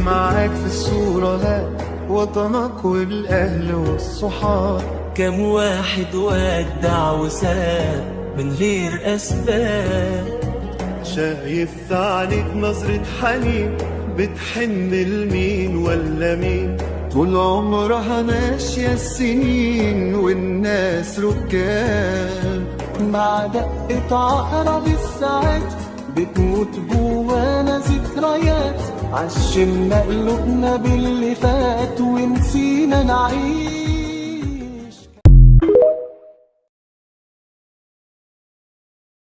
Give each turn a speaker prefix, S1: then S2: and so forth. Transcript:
S1: معاك في الصورة هات وطنك والأهل والصحاب.
S2: كم واحد ودع وساب من غير أسباب.
S1: شايف في عينيك نظرة حنين بتحن لمين ولا مين. طول عمرها ماشية السنين والناس ركاب.
S3: مع دقة عقرب الساعات بتموت جوانا ذكريات. عشمنا قلوبنا باللي فات ونسينا نعيش.